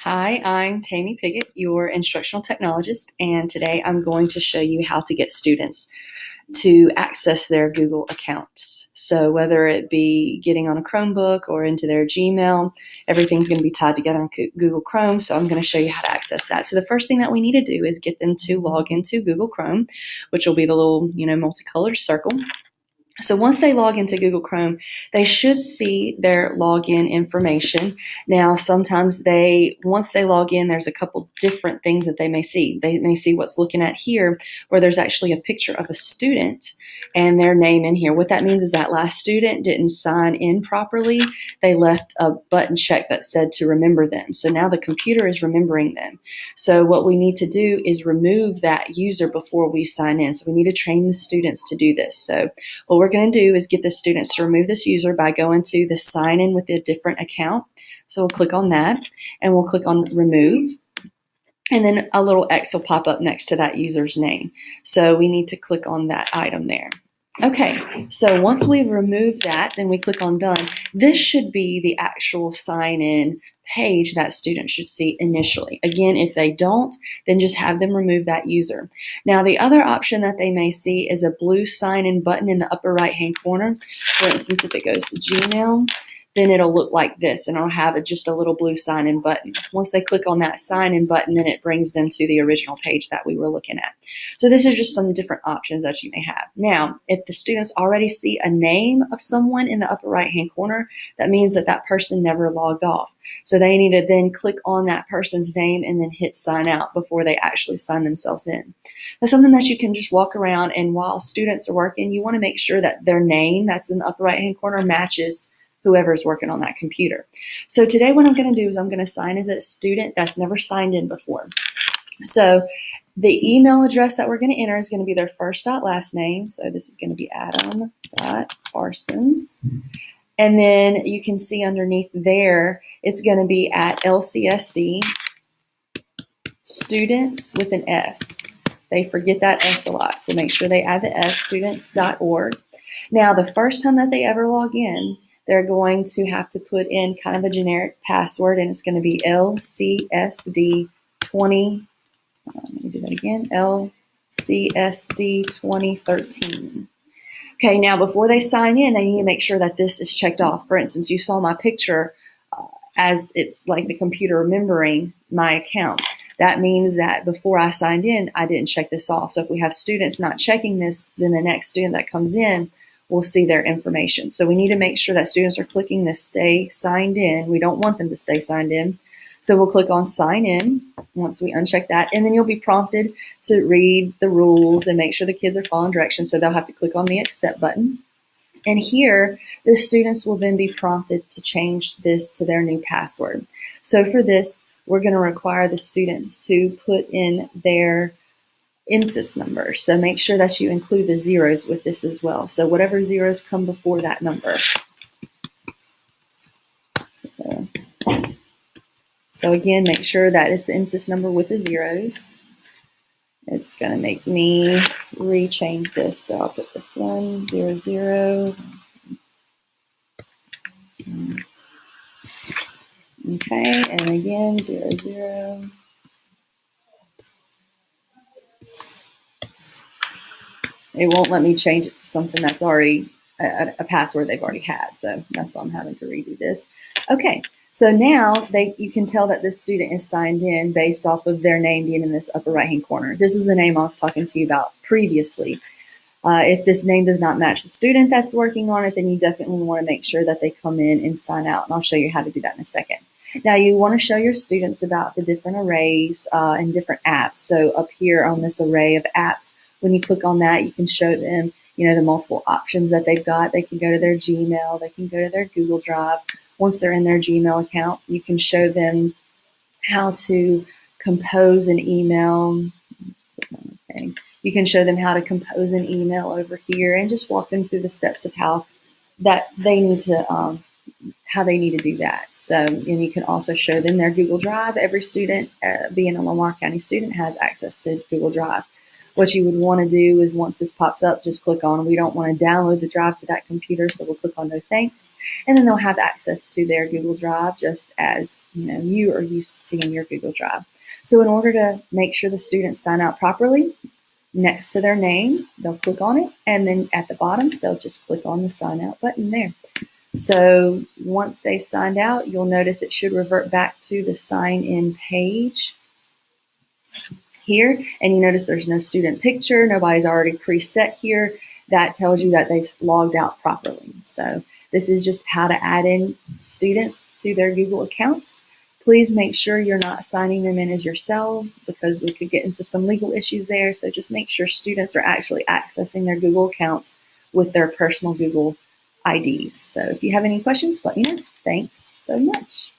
Hi, I'm Tammy Piggott, your instructional technologist, and today I'm going to show you how to get students to access their Google accounts. So whether it be getting on a Chromebook or into their Gmail, everything's going to be tied together in Google Chrome, so I'm going to show you how to access that. So the first thing that we need to do is get them to log into Google Chrome, which will be the little, multicolored circle. So once they log into Google Chrome, they should see their login information. Now, sometimes once they log in, there's a couple different things that they may see. They may see what's looking at here, where there's actually a picture of a student and their name in here. What that means is that last student didn't sign in properly. They left a button check that said to remember them. So now the computer is remembering them. So what we need to do is remove that user before we sign in. So we need to train the students to do this. So what we're going to do is get the students to remove this user by going to the sign in with a different account. So we'll click on that and we'll click on remove. And then a little X will pop up next to that user's name. So we need to click on that item there. Okay, so once we've removed that, then we click on done. This should be the actual sign in page that students should see initially. Again, if they don't, then just have them remove that user. Now, the other option that they may see is a blue sign in button in the upper right hand corner. For instance, if it goes to Gmail, then it'll look like this, and it'll have just a little blue sign-in button. Once they click on that sign-in button, then it brings them to the original page that we were looking at. So this is just some different options that you may have. Now, if the students already see a name of someone in the upper right-hand corner, that means that that person never logged off. So they need to then click on that person's name and then hit sign out before they actually sign themselves in. That's something that you can just walk around, and while students are working, you want to make sure that their name that's in the upper right-hand corner matches whoever's working on that computer. So today what I'm going to do is I'm going to sign as a student that's never signed in before. So the email address that we're going to enter is going to be their first dot last name. So this is going to be Adam.Parsons. And then you can see underneath there, it's going to be at LCSD students with an S. They forget that S a lot, so make sure they add the S, students.org. Now, the first time that they ever log in, they're going to have to put in kind of a generic password, and it's going to be LCSD20. Let me do that again. LCSD2013. Okay, now before they sign in, they need to make sure that this is checked off. For instance, you saw my picture as it's like the computer remembering my account. That means that before I signed in, I didn't check this off. So if we have students not checking this, then the next student that comes in will see their information. So we need to make sure that students are clicking the stay signed in. We don't want them to stay signed in. So we'll click on sign in once we uncheck that, and then you'll be prompted to read the rules and make sure the kids are following directions. So they'll have to click on the accept button. And here, the students will then be prompted to change this to their new password. So for this, we're going to require the students to put in their INSYS number. So make sure that you include the zeros with this as well. So whatever zeros come before that number. So again, make sure that is the INSYS number with the zeros. It's going to make me rechange this. So I'll put this one, 00. Okay, and again, 00. It won't let me change it to something that's already a password they've already had. So that's why I'm having to redo this. Okay, so now you can tell that this student is signed in based off of their name being in this upper right-hand corner. This was the name I was talking to you about previously. If this name does not match the student that's working on it, then you definitely want to make sure that they come in and sign out. And I'll show you how to do that in a second. Now, you want to show your students about the different arrays and different apps. So up here on this array of apps, when you click on that, you can show them, the multiple options that they've got. They can go to their Gmail, they can go to their Google Drive. Once they're in their Gmail account, you can show them how to compose an email. Okay. You can show them how to compose an email over here and just walk them through the steps of how they need to do that. So, and you can also show them their Google Drive. Every student, being a Lamar County student, has access to Google Drive. What you would want to do is once this pops up, just click on, we don't want to download the drive to that computer, so we'll click on no thanks. And then they'll have access to their Google Drive just as you are used to seeing your Google Drive. So in order to make sure the students sign out properly, next to their name, they'll click on it, and then at the bottom, they'll just click on the sign out button there. So once they signed out, you'll notice it should revert back to the sign in page here, and you notice there's no student picture, nobody's already preset here. That tells you that they've logged out properly. So this is just how to add in students to their Google accounts. Please make sure you're not signing them in as yourselves because we could get into some legal issues there. So just make sure students are actually accessing their Google accounts with their personal Google IDs. So if you have any questions, let me know. Thanks so much.